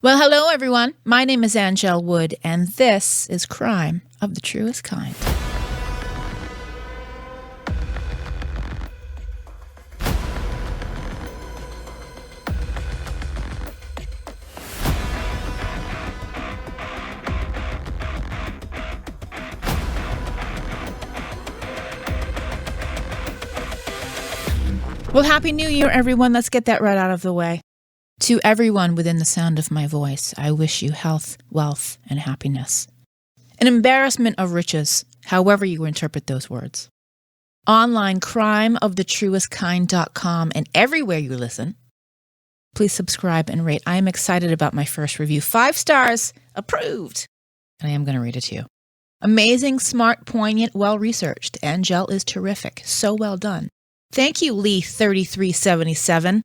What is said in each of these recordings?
Well, hello, everyone. My name is Anngelle Wood, and this is Crime of the Truest Kind. Well, Happy New Year, everyone. Let's get that right out of the way. To everyone within the sound of my voice, I wish you health, wealth, and happiness. An embarrassment of riches, however you interpret those words. Online, crimeofthetruestkind.com, and everywhere you listen. Please subscribe and rate. I am excited about my first review. 5 stars, approved. And I am going to read it to you. Amazing, smart, poignant, well-researched. Anngelle is terrific. So well done. Thank you, Lee3377.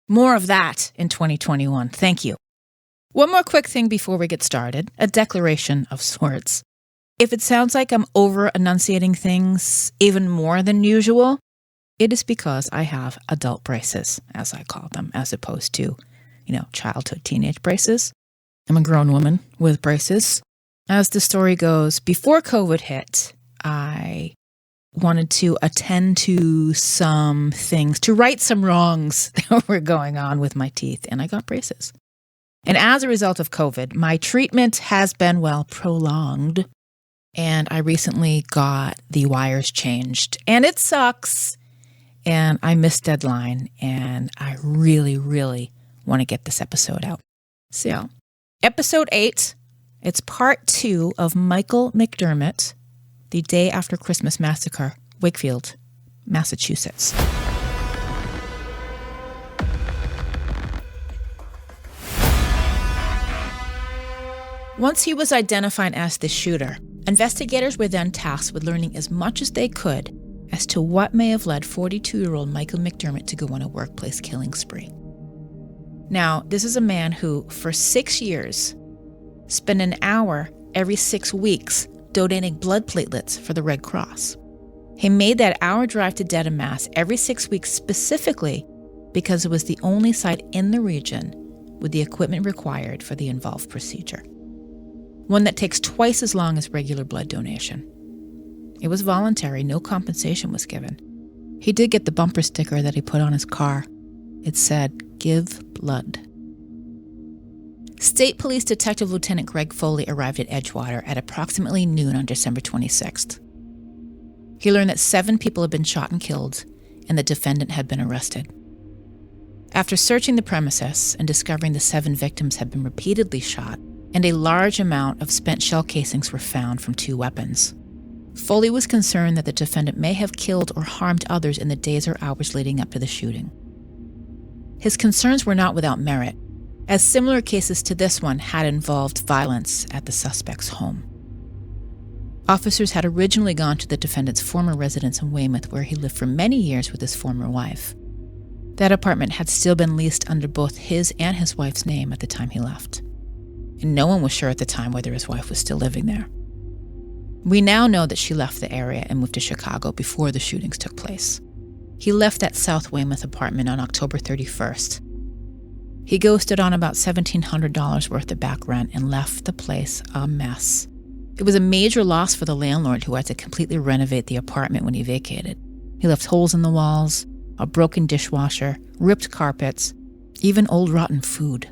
More of that in 2021. Thank you. One more quick thing before we get started. A declaration of sorts. If it sounds like I'm over-enunciating things even more than usual, it is because I have adult braces, as I call them, as opposed to, childhood teenage braces. I'm a grown woman with braces. As the story goes, before COVID hit, I wanted to attend to some things, to right some wrongs that were going on with my teeth, and I got braces. And as a result of COVID, my treatment has been, prolonged, and I recently got the wires changed, and it sucks, and I missed deadline, and I really, really want to get this episode out. So, episode 8, it's part 2 of Michael McDermott, The Day After Christmas Massacre, Wakefield, Massachusetts. Once he was identified as the shooter, investigators were then tasked with learning as much as they could as to what may have led 42-year-old Michael McDermott to go on a workplace killing spree. Now, this is a man who, for 6 years, spent an hour every 6 weeks donating blood platelets for the Red Cross. He made that hour drive to Dedham, Mass. every 6 weeks specifically because it was the only site in the region with the equipment required for the involved procedure. One that takes twice as long as regular blood donation. It was voluntary, no compensation was given. He did get the bumper sticker that he put on his car. It said, "Give blood." State Police Detective Lieutenant Greg Foley arrived at Edgewater at approximately noon on December 26th. He learned that 7 people had been shot and killed, and the defendant had been arrested. After searching the premises and discovering the 7 victims had been repeatedly shot, and a large amount of spent shell casings were found from 2 weapons, Foley was concerned that the defendant may have killed or harmed others in the days or hours leading up to the shooting. His concerns were not without merit, as similar cases to this one had involved violence at the suspect's home. Officers had originally gone to the defendant's former residence in Weymouth, where he lived for many years with his former wife. That apartment had still been leased under both his and his wife's name at the time he left. And no one was sure at the time whether his wife was still living there. We now know that she left the area and moved to Chicago before the shootings took place. He left that South Weymouth apartment on October 31st. He ghosted on about $1,700 worth of back rent and left the place a mess. It was a major loss for the landlord, who had to completely renovate the apartment when he vacated. He left holes in the walls, a broken dishwasher, ripped carpets, even old rotten food.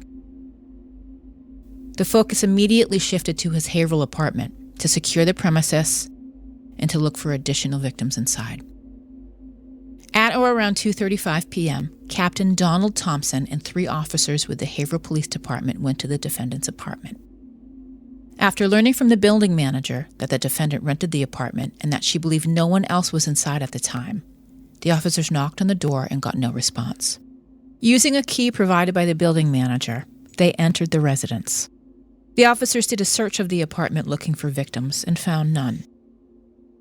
The focus immediately shifted to his Haverhill apartment to secure the premises and to look for additional victims inside. At or around 2:35 p.m., Captain Donald Thompson and 3 officers with the Haverhill Police Department went to the defendant's apartment. After learning from the building manager that the defendant rented the apartment and that she believed no one else was inside at the time, the officers knocked on the door and got no response. Using a key provided by the building manager, they entered the residence. The officers did a search of the apartment looking for victims and found none.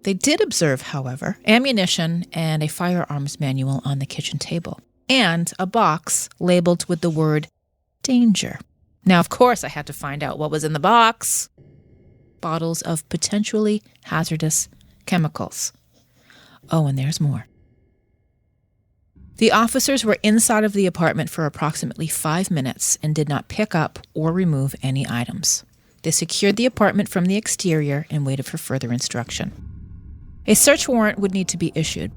They did observe, however, ammunition and a firearms manual on the kitchen table, and a box labeled with the word danger. Now, of course, I had to find out what was in the box. Bottles of potentially hazardous chemicals. Oh, and there's more. The officers were inside of the apartment for approximately 5 minutes and did not pick up or remove any items. They secured the apartment from the exterior and waited for further instruction. A search warrant would need to be issued.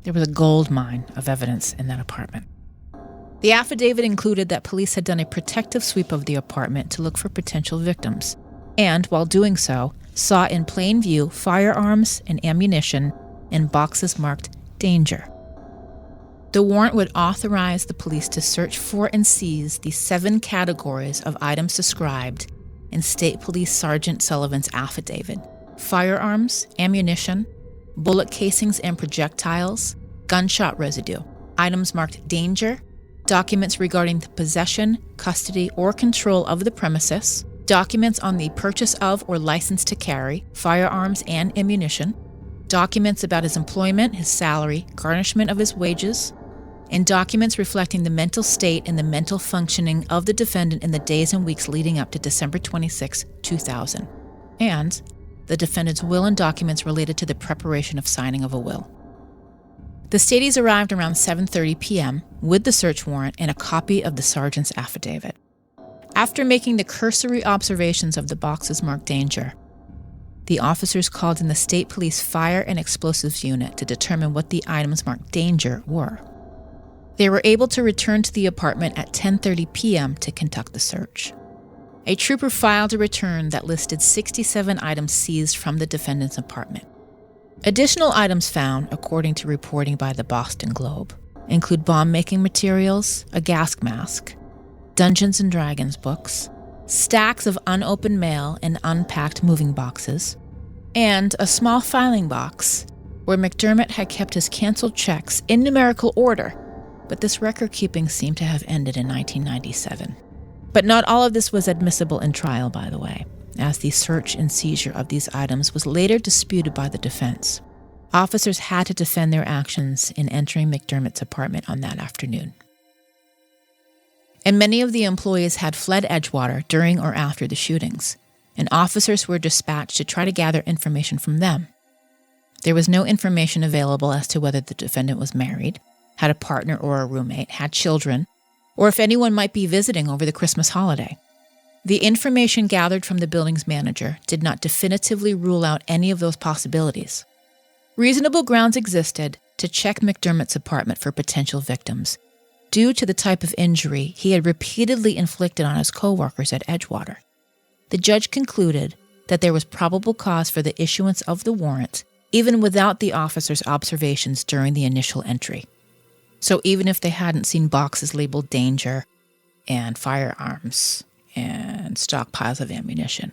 There was a gold mine of evidence in that apartment. The affidavit included that police had done a protective sweep of the apartment to look for potential victims, and while doing so, saw in plain view firearms and ammunition in boxes marked danger. The warrant would authorize the police to search for and seize the 7 categories of items described in State Police Sergeant Sullivan's affidavit: firearms, ammunition, bullet casings and projectiles, gunshot residue, items marked danger, documents regarding the possession, custody, or control of the premises, documents on the purchase of or license to carry firearms and ammunition, documents about his employment, his salary, garnishment of his wages, and documents reflecting the mental state and the mental functioning of the defendant in the days and weeks leading up to December 26, 2000, and the defendant's will and documents related to the preparation of signing of a will. The Stadies arrived around 7:30 p.m. with the search warrant and a copy of the sergeant's affidavit. After making the cursory observations of the boxes marked danger, the officers called in the State Police Fire and Explosives Unit to determine what the items marked danger were. They were able to return to the apartment at 10:30 p.m. to conduct the search. A trooper filed a return that listed 67 items seized from the defendant's apartment. Additional items found, according to reporting by the Boston Globe, include bomb-making materials, a gas mask, Dungeons & Dragons books, stacks of unopened mail and unpacked moving boxes, and a small filing box where McDermott had kept his canceled checks in numerical order, but this record-keeping seemed to have ended in 1997. But not all of this was admissible in trial, by the way, as the search and seizure of these items was later disputed by the defense. Officers had to defend their actions in entering McDermott's apartment on that afternoon. And many of the employees had fled Edgewater during or after the shootings, and officers were dispatched to try to gather information from them. There was no information available as to whether the defendant was married, had a partner or a roommate, had children, or if anyone might be visiting over the Christmas holiday. The information gathered from the building's manager did not definitively rule out any of those possibilities. Reasonable grounds existed to check McDermott's apartment for potential victims, due to the type of injury he had repeatedly inflicted on his co-workers at Edgewater. The judge concluded that there was probable cause for the issuance of the warrant, even without the officers' observations during the initial entry. So even if they hadn't seen boxes labeled danger and firearms and stockpiles of ammunition.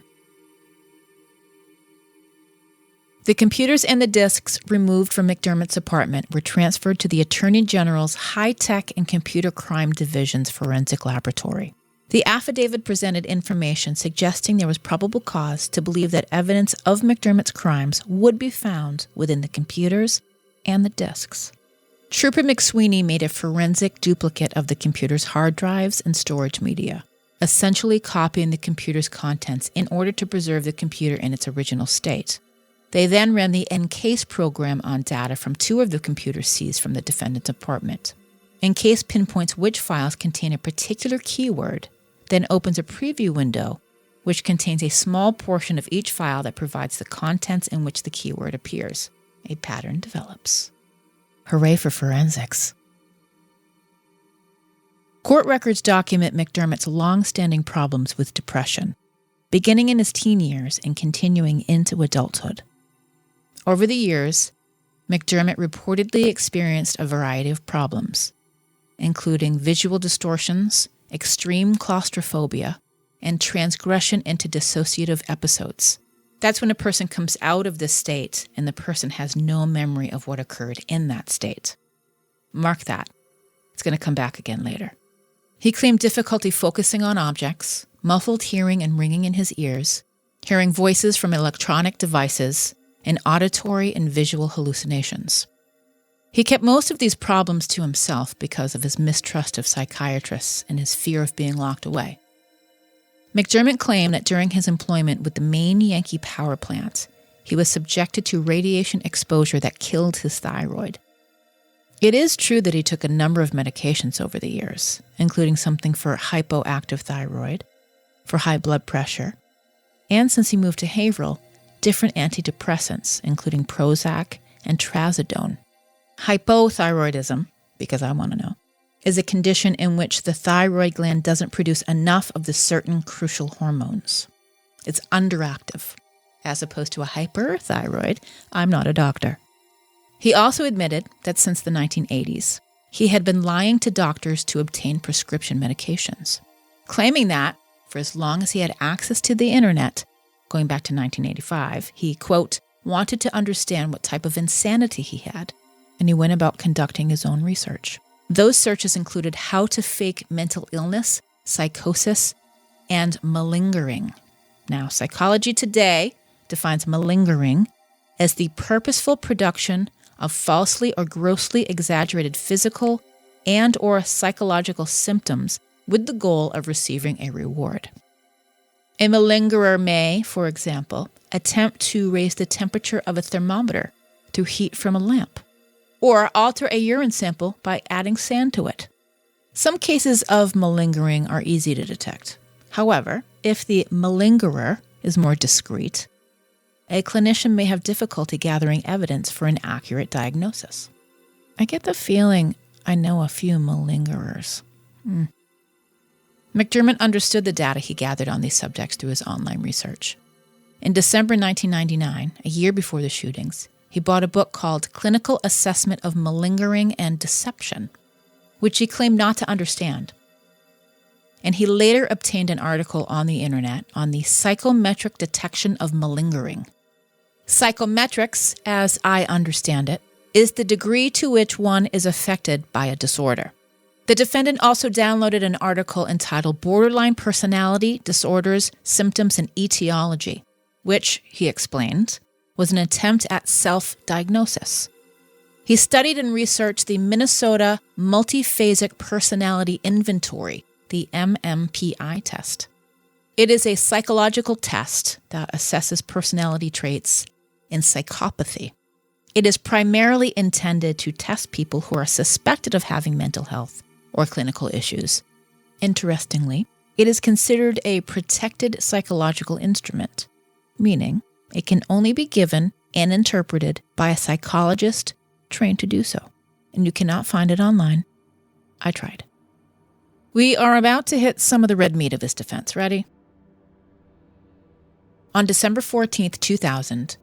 The computers and the disks removed from McDermott's apartment were transferred to the Attorney General's High-Tech and Computer Crime Division's Forensic Laboratory. The affidavit presented information suggesting there was probable cause to believe that evidence of McDermott's crimes would be found within the computers and the disks. Trooper McSweeney made a forensic duplicate of the computer's hard drives and storage media, essentially copying the computer's contents in order to preserve the computer in its original state. They then ran the ENCASE program on data from 2 of the computers seized from the defendant's apartment. ENCASE pinpoints which files contain a particular keyword, then opens a preview window, which contains a small portion of each file that provides the contents in which the keyword appears. A pattern develops. Hooray for forensics. Court records document McDermott's long-standing problems with depression, beginning in his teen years and continuing into adulthood. Over the years, McDermott reportedly experienced a variety of problems, including visual distortions, extreme claustrophobia, and transgression into dissociative episodes. That's when a person comes out of this state and the person has no memory of what occurred in that state. Mark that. It's going to come back again later. He claimed difficulty focusing on objects, muffled hearing and ringing in his ears, hearing voices from electronic devices, and auditory and visual hallucinations. He kept most of these problems to himself because of his mistrust of psychiatrists and his fear of being locked away. McDermott claimed that during his employment with the Maine Yankee power plant, he was subjected to radiation exposure that killed his thyroid. It is true that he took a number of medications over the years, including something for hypoactive thyroid, for high blood pressure, and since he moved to Haverhill, different antidepressants, including Prozac and Trazodone. Hypothyroidism, because I want to know, is a condition in which the thyroid gland doesn't produce enough of the certain crucial hormones. It's underactive, as opposed to a hyperthyroid. I'm not a doctor. He also admitted that since the 1980s, he had been lying to doctors to obtain prescription medications, claiming that, for as long as he had access to the internet, going back to 1985, he, quote, wanted to understand what type of insanity he had, and he went about conducting his own research. Those searches included how to fake mental illness, psychosis, and malingering. Now, Psychology Today defines malingering as the purposeful production of falsely or grossly exaggerated physical and or psychological symptoms with the goal of receiving a reward. A malingerer may, for example, attempt to raise the temperature of a thermometer through heat from a lamp, or alter a urine sample by adding sand to it. Some cases of malingering are easy to detect. However, if the malingerer is more discreet, a clinician may have difficulty gathering evidence for an accurate diagnosis. I get the feeling I know a few malingerers. McDermott understood the data he gathered on these subjects through his online research. In December 1999, a year before the shootings, he bought a book called Clinical Assessment of Malingering and Deception, which he claimed not to understand. And he later obtained an article on the internet on the psychometric detection of malingering. Psychometrics, as I understand it, is the degree to which one is affected by a disorder. The defendant also downloaded an article entitled Borderline Personality Disorders, Symptoms, and Etiology, which, he explained, was an attempt at self-diagnosis. He studied and researched the Minnesota Multiphasic Personality Inventory, the MMPI test. It is a psychological test that assesses personality traits in psychopathy. It is primarily intended to test people who are suspected of having mental health or clinical issues. Interestingly, it is considered a protected psychological instrument, meaning it can only be given and interpreted by a psychologist trained to do so, and you cannot find it online. I tried. We are about to hit some of the red meat of his defense. Ready? On December 14th, 2000,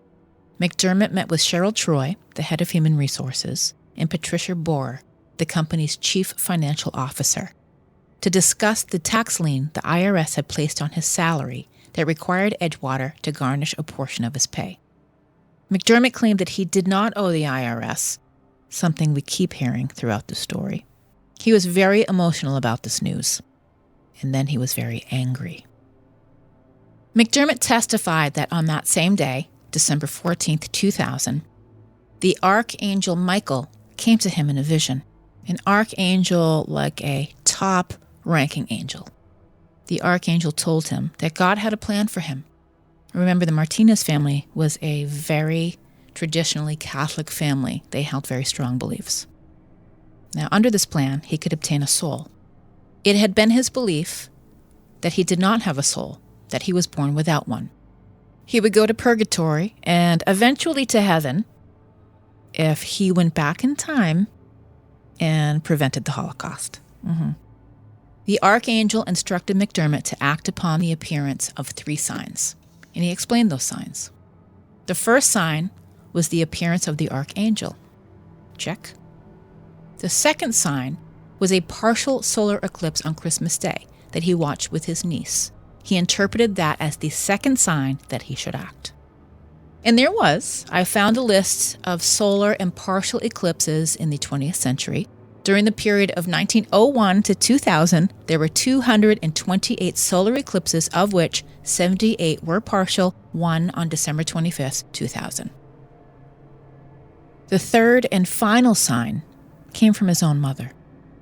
McDermott met with Cheryl Troy, the head of human resources, and Patricia Bohr, the company's chief financial officer, to discuss the tax lien the IRS had placed on his salary that required Edgewater to garnish a portion of his pay. McDermott claimed that he did not owe the IRS, something we keep hearing throughout the story. He was very emotional about this news, and then he was very angry. McDermott testified that on that same day, December 14th, 2000, the Archangel Michael came to him in a vision. An archangel like a top-ranking angel. The archangel told him that God had a plan for him. Remember, the Martinez family was a very traditionally Catholic family. They held very strong beliefs. Now, under this plan, he could obtain a soul. It had been his belief that he did not have a soul, that he was born without one. He would go to purgatory and eventually to heaven if he went back in time and prevented the Holocaust. The archangel instructed McDermott to act upon the appearance of 3 signs, and he explained those signs. The first sign was the appearance of the archangel. Check. The second sign was a partial solar eclipse on Christmas Day that he watched with his niece. He interpreted that as the second sign that he should act. And there was. I found a list of solar and partial eclipses in the 20th century. During the period of 1901 to 2000, there were 228 solar eclipses, of which 78 were partial, one on December 25th, 2000. The third and final sign came from his own mother.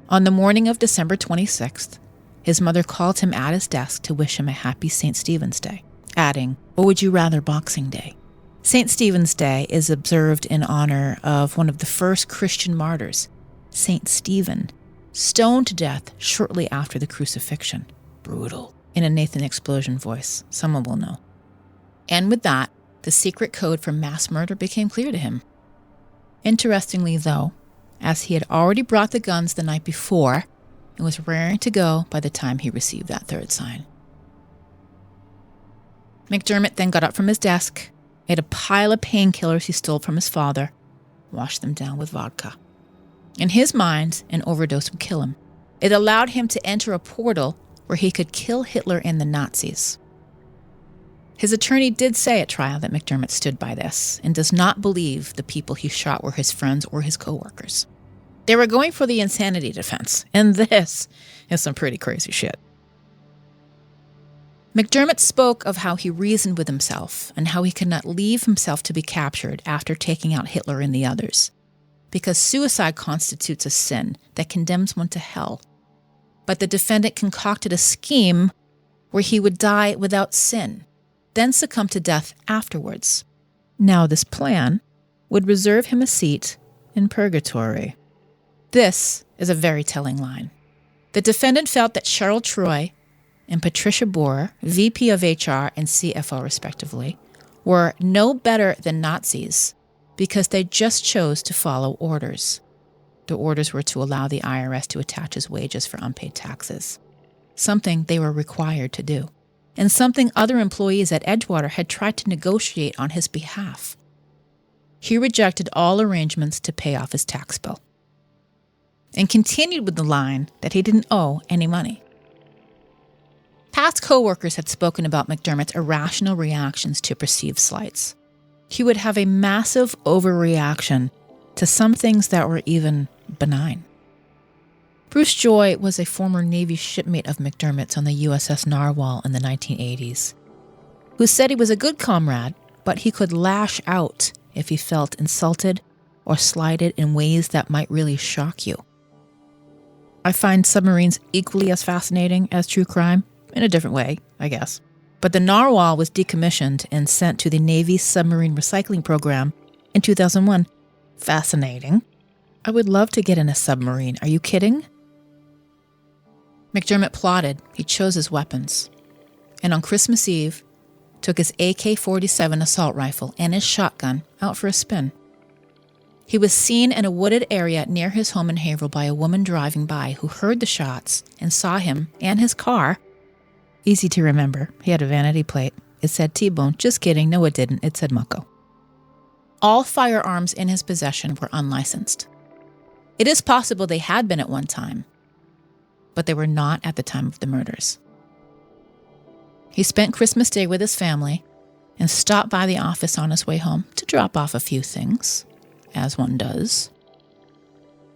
On the morning of December 26th, his mother called him at his desk to wish him a happy St. Stephen's Day, adding, "Or would you rather Boxing Day?" St. Stephen's Day is observed in honor of one of the first Christian martyrs, St. Stephen, stoned to death shortly after the crucifixion. Brutal. In a Nathan Explosion voice, someone will know. And with that, the secret code for mass murder became clear to him. Interestingly, though, as he had already brought the guns the night before and was raring to go by the time he received that third sign. McDermott then got up from his desk, ate a pile of painkillers he stole from his father, washed them down with vodka. In his mind, an overdose would kill him. It allowed him to enter a portal where he could kill Hitler and the Nazis. His attorney did say at trial that McDermott stood by this and does not believe the people he shot were his friends or his co-workers. They were going for the insanity defense, and this is some pretty crazy shit. McDermott spoke of how he reasoned with himself and how he could not leave himself to be captured after taking out Hitler and the others, because suicide constitutes a sin that condemns one to hell. But the defendant concocted a scheme where he would die without sin, then succumb to death afterwards. Now this plan would reserve him a seat in purgatory. This is a very telling line. The defendant felt that Cheryl Troy and Patricia Boer, VP of HR and CFO respectively, were no better than Nazis because they just chose to follow orders. The orders were to allow the IRS to attach his wages for unpaid taxes, something they were required to do, and something other employees at Edgewater had tried to negotiate on his behalf. He rejected all arrangements to pay off his tax bill and continued with the line that he didn't owe any money. Past co-workers had spoken about McDermott's irrational reactions to perceived slights. He would have a massive overreaction to some things that were even benign. Bruce Joy was a former Navy shipmate of McDermott's on the USS Narwhal in the 1980s, who said he was a good comrade, but he could lash out if he felt insulted or slighted in ways that might really shock you. I find submarines equally as fascinating as true crime, in a different way, I guess. But the Narwhal was decommissioned and sent to the Navy's submarine recycling program in 2001. Fascinating. I would love to get in a submarine. Are you kidding? McDermott plotted. He chose his weapons. And on Christmas Eve, took his AK-47 assault rifle and his shotgun out for a spin. He was seen in a wooded area near his home in Haverhill by a woman driving by who heard the shots and saw him and his car. Easy to remember. He had a vanity plate. It said T-Bone. Just kidding. No, it didn't. It said Mucko. All firearms in his possession were unlicensed. It is possible they had been at one time, but they were not at the time of the murders. He spent Christmas Day with his family and stopped by the office on his way home to drop off a few things, as one does.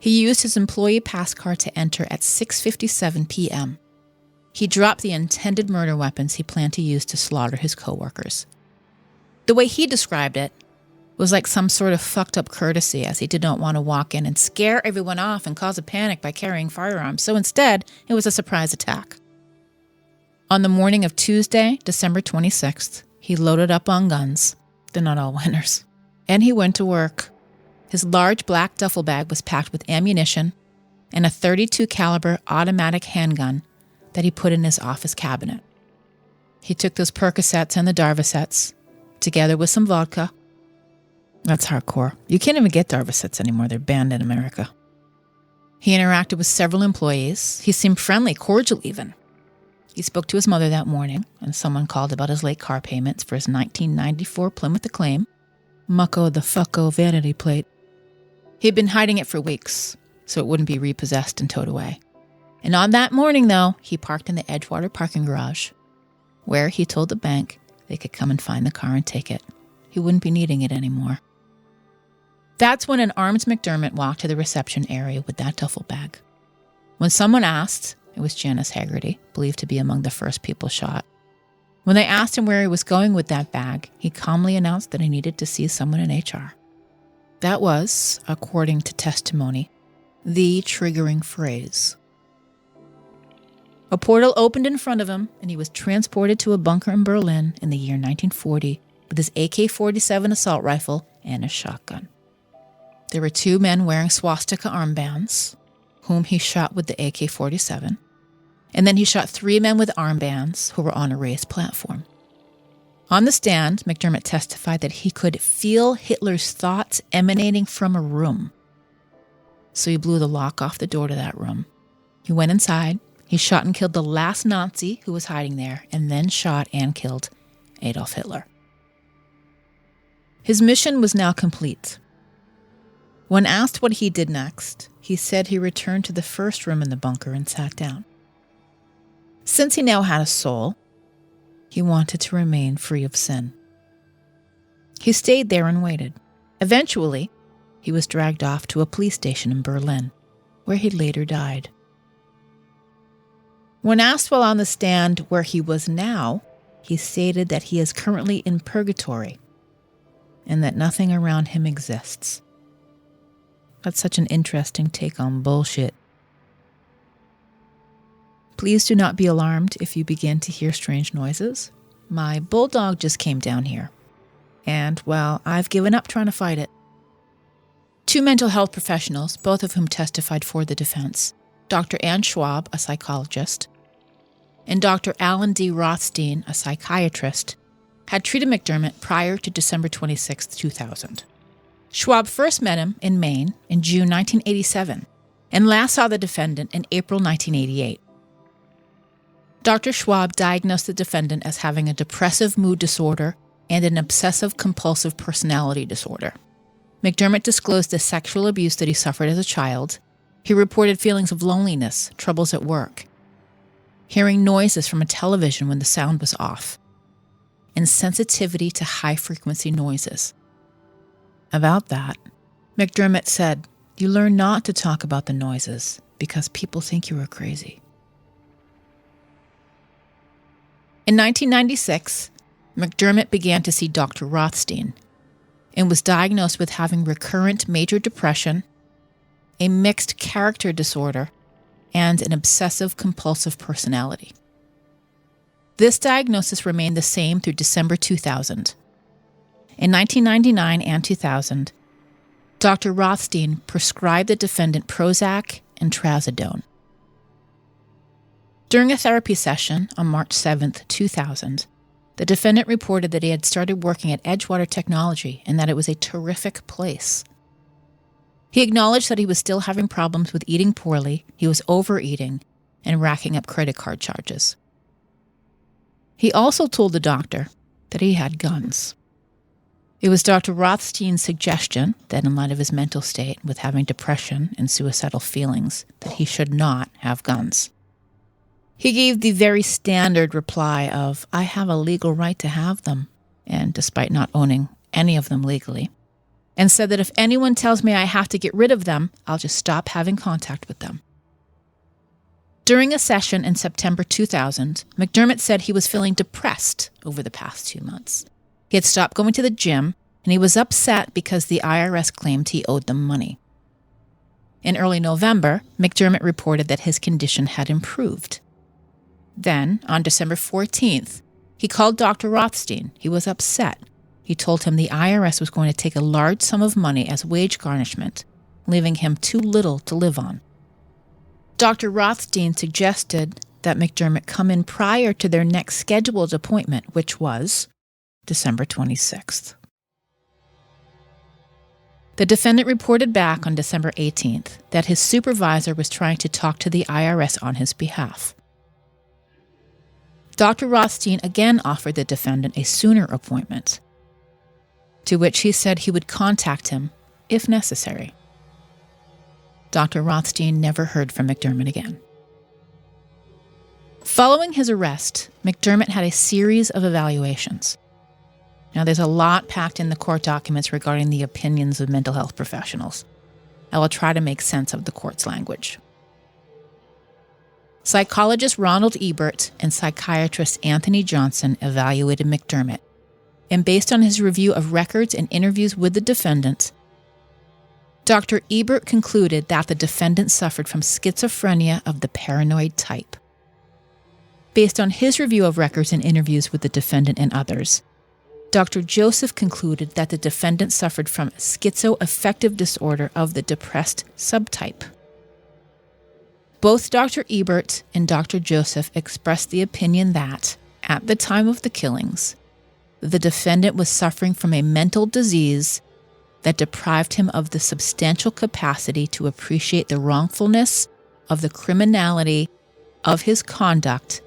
He used his employee pass card to enter at 6:57 p.m. He dropped the intended murder weapons he planned to use to slaughter his co-workers. The way he described it was like some sort of fucked up courtesy, as he did not want to walk in and scare everyone off and cause a panic by carrying firearms. So instead, it was a surprise attack. On the morning of Tuesday, December 26th, he loaded up on guns. They're not all winners. And he went to work. His large black duffel bag was packed with ammunition and a .32 caliber automatic handgun that he put in his office cabinet. He took those Percocets and the Darvocets, together with some vodka. That's hardcore. You can't even get Darvocets anymore. They're banned in America. He interacted with several employees. He seemed friendly, cordial even. He spoke to his mother that morning, and someone called about his late car payments for his 1994 Plymouth Acclaim. Mucko the fucko vanity plate. He'd been hiding it for weeks, so it wouldn't be repossessed and towed away. And on that morning, though, he parked in the Edgewater parking garage, where he told the bank they could come and find the car and take it. He wouldn't be needing it anymore. That's when an armed McDermott walked to the reception area with that duffel bag. When someone asked, it was Janice Haggerty, believed to be among the first people shot. When they asked him where he was going with that bag, he calmly announced that he needed to see someone in HR. That was, according to testimony, the triggering phrase. A portal opened in front of him, and he was transported to a bunker in Berlin in the year 1940 with his AK-47 assault rifle and a shotgun. There were two men wearing swastika armbands. whom he shot with the AK-47, and then he shot 3 men with armbands who were on a raised platform. On the stand, McDermott testified that he could feel Hitler's thoughts emanating from a room. So he blew the lock off the door to that room. He went inside, he shot and killed the last Nazi who was hiding there, and then shot and killed Adolf Hitler. His mission was now complete. When asked what he did next, he said he returned to the first room in the bunker and sat down. Since he now had a soul, he wanted to remain free of sin. He stayed there and waited. Eventually, he was dragged off to a police station in Berlin, where he later died. When asked while on the stand where he was now, he stated that he is currently in purgatory and that nothing around him exists. That's such an interesting take on bullshit. Please do not be alarmed if you begin to hear strange noises. My bulldog just came down here, and, well, I've given up trying to fight it. 2 mental health professionals, both of whom testified for the defense, Dr. Ann Schwab, a psychologist, and Dr. Alan D. Rothstein, a psychiatrist, had treated McDermott prior to December 26, 2000. Schwab first met him in Maine in June 1987 and last saw the defendant in April 1988. Dr. Schwab diagnosed the defendant as having a depressive mood disorder and an obsessive-compulsive personality disorder. McDermott disclosed the sexual abuse that he suffered as a child. He reported feelings of loneliness, troubles at work, hearing noises from a television when the sound was off, and sensitivity to high-frequency noises. About that, McDermott said, "You learn not to talk about the noises because people think you are crazy." In 1996, McDermott began to see Dr. Rothstein and was diagnosed with having recurrent major depression, a mixed character disorder, and an obsessive-compulsive personality. This diagnosis remained the same through December 2000. In 1999 and 2000, Dr. Rothstein prescribed the defendant Prozac and Trazodone. During a therapy session on March 7, 2000, the defendant reported that he had started working at Edgewater Technology and that it was a terrific place. He acknowledged that he was still having problems with eating poorly, he was overeating, and racking up credit card charges. He also told the doctor that he had guns. It was Dr. Rothstein's suggestion that in light of his mental state with having depression and suicidal feelings, that he should not have guns. He gave the very standard reply of, "I have a legal right to have them," and despite not owning any of them legally, and said that if anyone tells me I have to get rid of them, I'll just stop having contact with them. During a session in September 2000, McDermott said he was feeling depressed over the past 2 months. He had stopped going to the gym, and he was upset because the IRS claimed he owed them money. In early November, McDermott reported that his condition had improved. Then, on December 14th, he called Dr. Rothstein. He was upset. He told him the IRS was going to take a large sum of money as wage garnishment, leaving him too little to live on. Dr. Rothstein suggested that McDermott come in prior to their next scheduled appointment, which was December 26th. The defendant reported back on December 18th that his supervisor was trying to talk to the IRS on his behalf. Dr. Rothstein again offered the defendant a sooner appointment, to which he said he would contact him if necessary. Dr. Rothstein never heard from McDermott again. Following his arrest, McDermott had a series of evaluations. Now, there's a lot packed in the court documents regarding the opinions of mental health professionals. I will try to make sense of the court's language. Psychologist Ronald Ebert and psychiatrist Anthony Johnson evaluated McDermott, and based on his review of records and interviews with the defendant, Dr. Ebert concluded that the defendant suffered from schizophrenia of the paranoid type. Based on his review of records and interviews with the defendant and others, Dr. Joseph concluded that the defendant suffered from schizoaffective disorder of the depressed subtype. Both Dr. Ebert and Dr. Joseph expressed the opinion that, at the time of the killings, the defendant was suffering from a mental disease that deprived him of the substantial capacity to appreciate the wrongfulness of the criminality of his conduct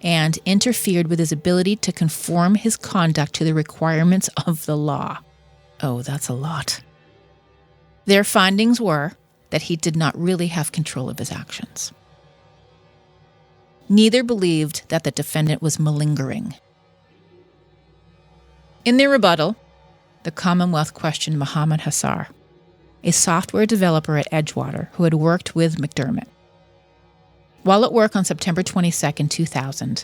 and interfered with his ability to conform his conduct to the requirements of the law. Oh, that's a lot. Their findings were that he did not really have control of his actions. Neither believed that the defendant was malingering. In their rebuttal, the Commonwealth questioned Mohammed Hassar, a software developer at Edgewater who had worked with McDermott. While at work on September 22, 2000,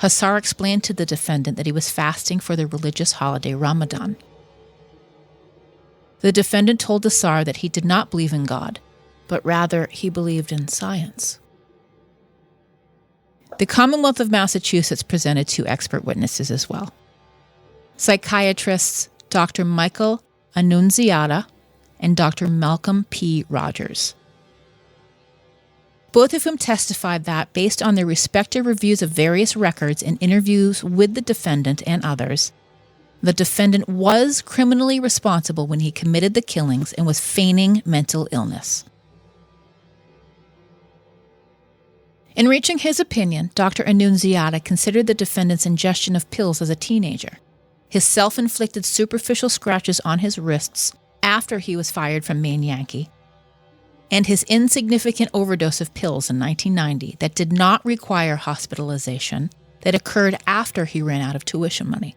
Hassar explained to the defendant that he was fasting for the religious holiday Ramadan. The defendant told Hassar that he did not believe in God, but rather he believed in science. The Commonwealth of Massachusetts presented 2 expert witnesses as well. Psychiatrists Dr. Michael Annunziata and Dr. Malcolm P. Rogers, both of whom testified that, based on their respective reviews of various records and interviews with the defendant and others, the defendant was criminally responsible when he committed the killings and was feigning mental illness. In reaching his opinion, Dr. Annunziata considered the defendant's ingestion of pills as a teenager, his self-inflicted superficial scratches on his wrists after he was fired from Maine Yankee, and his insignificant overdose of pills in 1990 that did not require hospitalization that occurred after he ran out of tuition money.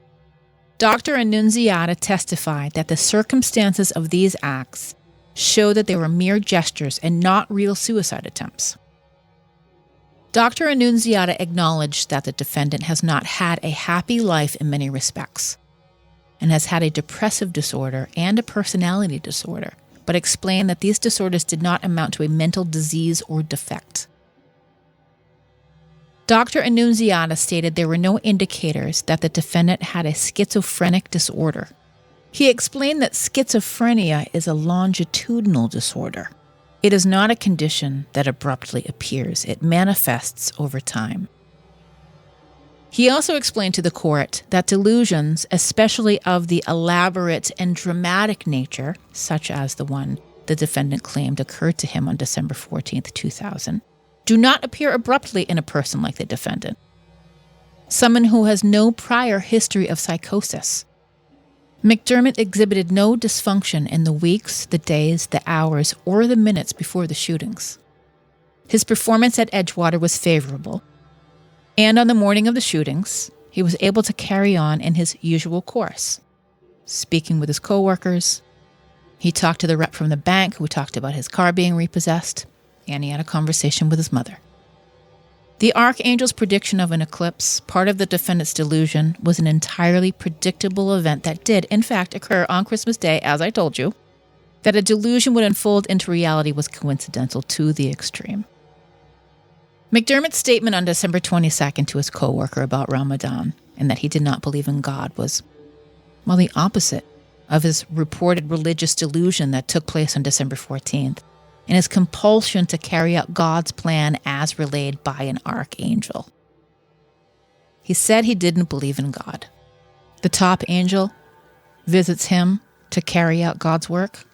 Dr. Annunziata testified that the circumstances of these acts show that they were mere gestures and not real suicide attempts. Dr. Annunziata acknowledged that the defendant has not had a happy life in many respects and has had a depressive disorder and a personality disorder, but explained that these disorders did not amount to a mental disease or defect. Dr. Annunziata stated there were no indicators that the defendant had a schizophrenic disorder. He explained that schizophrenia is a longitudinal disorder. It is not a condition that abruptly appears. It manifests over time. He also explained to the court that delusions, especially of the elaborate and dramatic nature, such as the one the defendant claimed occurred to him on December 14, 2000, do not appear abruptly in a person like the defendant, someone who has no prior history of psychosis. McDermott exhibited no dysfunction in the weeks, the days, the hours, or the minutes before the shootings. His performance at Edgewater was favorable, and on the morning of the shootings, he was able to carry on in his usual course, speaking with his coworkers. He talked to the rep from the bank who talked about his car being repossessed, and he had a conversation with his mother. The Archangel's prediction of an eclipse, part of the defendant's delusion, was an entirely predictable event that did, in fact, occur on Christmas Day, as I told you. That a delusion would unfold into reality was coincidental to the extreme. McDermott's statement on December 22nd to his co-worker about Ramadan and that he did not believe in God was, well, the opposite of his reported religious delusion that took place on December 14th. And his compulsion to carry out God's plan as relayed by an archangel. He said he didn't believe in God. The top angel visits him to carry out God's work.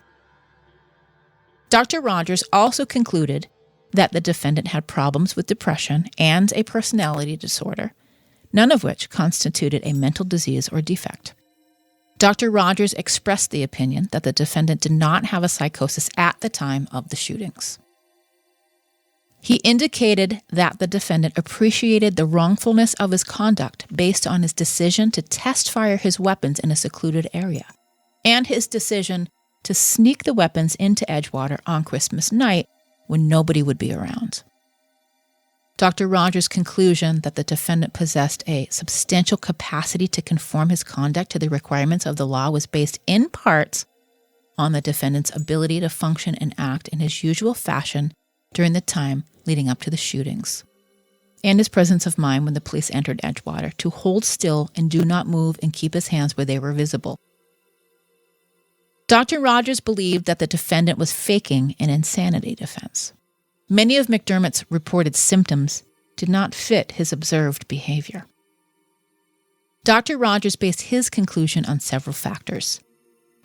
Dr. Rogers also concluded that the defendant had problems with depression and a personality disorder, none of which constituted a mental disease or defect. Dr. Rogers expressed the opinion that the defendant did not have a psychosis at the time of the shootings. He indicated that the defendant appreciated the wrongfulness of his conduct based on his decision to test fire his weapons in a secluded area, and his decision to sneak the weapons into Edgewater on Christmas night when nobody would be around. Dr. Rogers' conclusion that the defendant possessed a substantial capacity to conform his conduct to the requirements of the law was based in part on the defendant's ability to function and act in his usual fashion during the time leading up to the shootings, and his presence of mind when the police entered Edgewater to hold still and do not move and keep his hands where they were visible. Dr. Rogers believed that the defendant was faking an insanity defense. Many of McDermott's reported symptoms did not fit his observed behavior. Dr. Rogers based his conclusion on several factors.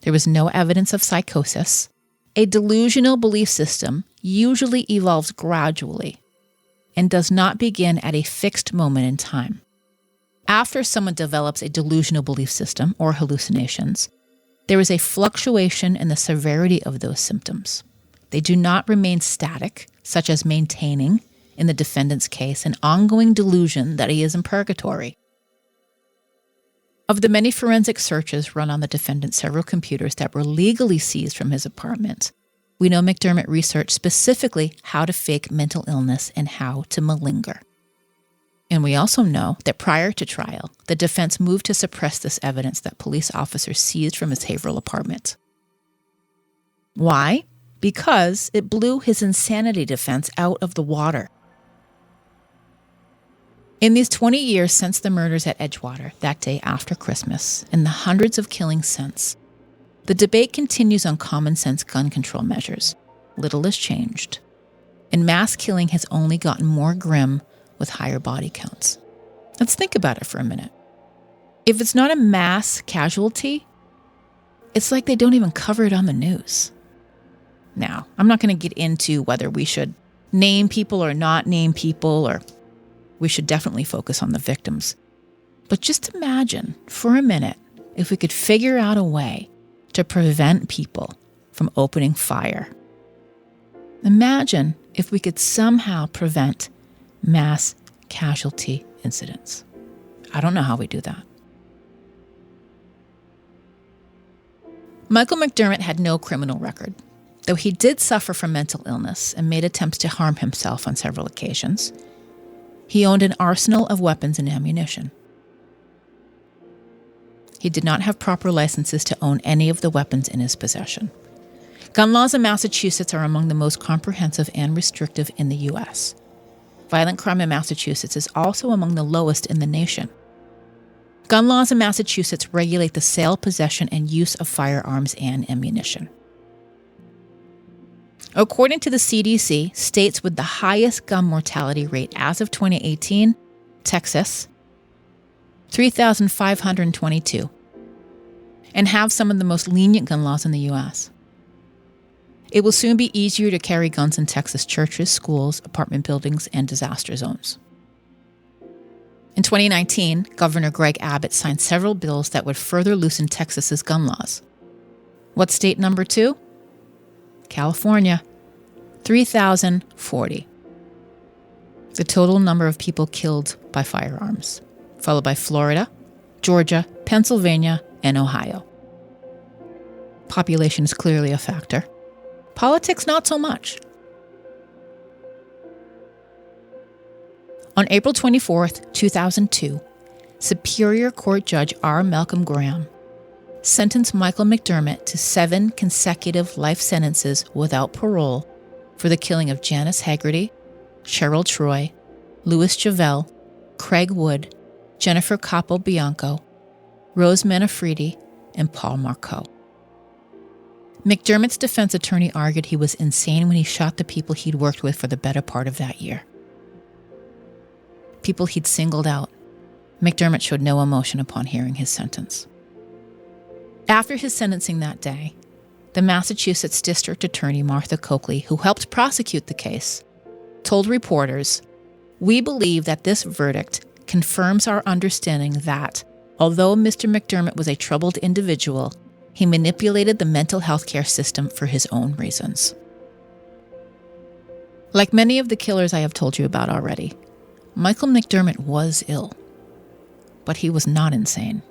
There was no evidence of psychosis. A delusional belief system usually evolves gradually and does not begin at a fixed moment in time. After someone develops a delusional belief system or hallucinations, there is a fluctuation in the severity of those symptoms. They do not remain static, such as maintaining, in the defendant's case, an ongoing delusion that he is in purgatory. Of the many forensic searches run on the defendant's several computers that were legally seized from his apartment, we know McDermott researched specifically how to fake mental illness and how to malinger. And we also know that prior to trial, the defense moved to suppress this evidence that police officers seized from his Haverhill apartment. Why? Because it blew his insanity defense out of the water. In these 20 years since the murders at Edgewater, that day after Christmas, and the hundreds of killings since, the debate continues on common sense gun control measures. Little has changed. And mass killing has only gotten more grim with higher body counts. Let's think about it for a minute. If it's not a mass casualty, it's like they don't even cover it on the news. Now, I'm not going to get into whether we should name people or not name people, or we should definitely focus on the victims. But just imagine for a minute if we could figure out a way to prevent people from opening fire. Imagine if we could somehow prevent mass casualty incidents. I don't know how we do that. Michael McDermott had no criminal record, though he did suffer from mental illness and made attempts to harm himself on several occasions. He owned an arsenal of weapons and ammunition. He did not have proper licenses to own any of the weapons in his possession. Gun laws in Massachusetts are among the most comprehensive and restrictive in the U.S. Violent crime in Massachusetts is also among the lowest in the nation. Gun laws in Massachusetts regulate the sale, possession, and use of firearms and ammunition. According to the CDC, states with the highest gun mortality rate as of 2018, Texas, 3,522, and have some of the most lenient gun laws in the U.S. It will soon be easier to carry guns in Texas churches, schools, apartment buildings, and disaster zones. In 2019, Governor Greg Abbott signed several bills that would further loosen Texas's gun laws. What's state number 2? California, 3,040. The total number of people killed by firearms, followed by Florida, Georgia, Pennsylvania, and Ohio. Population is clearly a factor. Politics, not so much. On April 24, 2002, Superior Court Judge R. Malcolm Graham sentenced Michael McDermott to 7 consecutive life sentences without parole for the killing of Janice Haggerty, Cheryl Troy, Louis Javel, Craig Wood, Jennifer Capobianco, Rose Manfredi, and Paul Marcoux. McDermott's defense attorney argued he was insane when he shot the people he'd worked with for the better part of that year. People he'd singled out. McDermott showed no emotion upon hearing his sentence. After his sentencing that day, the Massachusetts District Attorney Martha Coakley, who helped prosecute the case, told reporters, "We believe that this verdict confirms our understanding that, although Mr. McDermott was a troubled individual, he manipulated the mental health care system for his own reasons." Like many of the killers I have told you about already, Michael McDermott was ill, but he was not insane.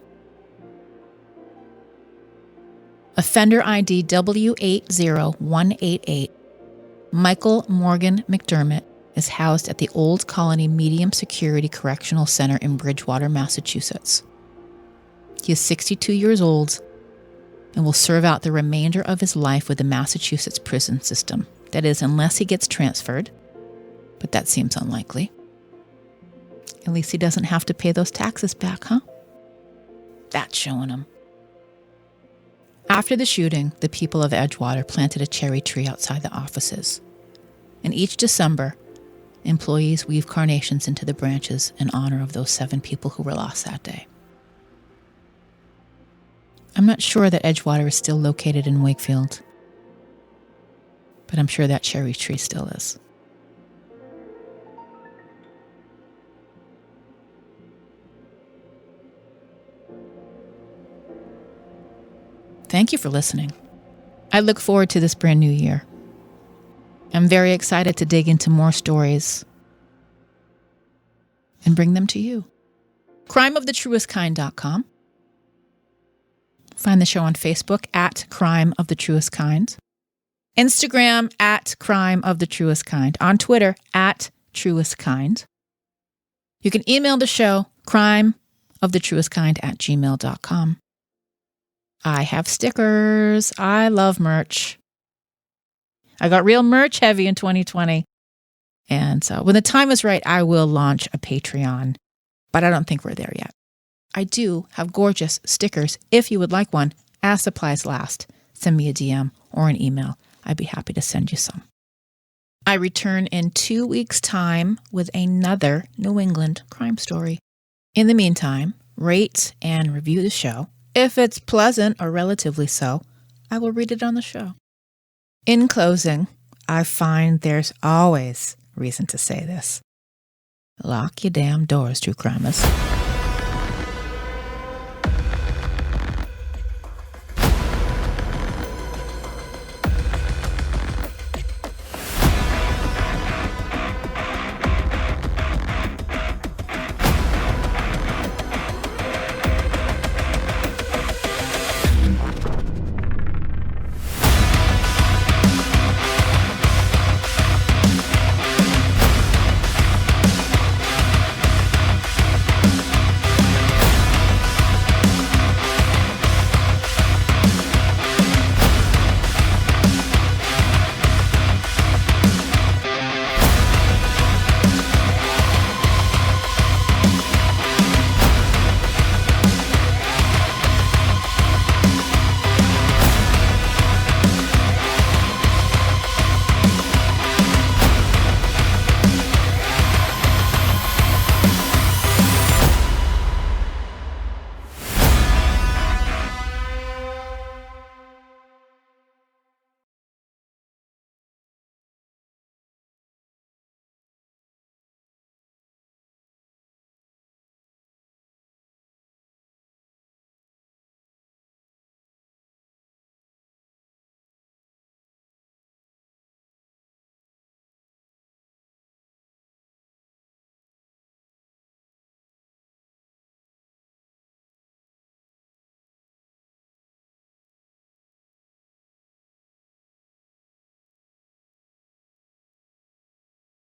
Offender ID W80188, Michael Morgan McDermott is housed at the Old Colony Medium Security Correctional Center in Bridgewater, Massachusetts. He is 62 years old and will serve out the remainder of his life with the Massachusetts prison system. That is, unless he gets transferred, but that seems unlikely. At least he doesn't have to pay those taxes back, huh? That's showing him. After the shooting, the people of Edgewater planted a cherry tree outside the offices. And each December, employees weave carnations into the branches in honor of those 7 people who were lost that day. I'm not sure that Edgewater is still located in Wakefield, but I'm sure that cherry tree still is. Thank you for listening. I look forward to this brand new year. I'm very excited to dig into more stories and bring them to you. crimeofthetruestkind.com. Find the show on Facebook at Crime of the Truest Kind. Instagram at Crime of the Truest Kind. On Twitter at Truest Kind. You can email the show crimeofthetruestkind@gmail.com. I have stickers. I love merch. I got real merch heavy in 2020. And so when the time is right, I will launch a Patreon. But I don't think we're there yet. I do have gorgeous stickers. If you would like one, as supplies last, send me a DM or an email. I'd be happy to send you some. I return in 2 weeks' time with another New England crime story. In the meantime, rate and review the show. If it's pleasant or relatively so, I will read it on the show. In closing, I find there's always reason to say this. Lock your damn doors, true crimers.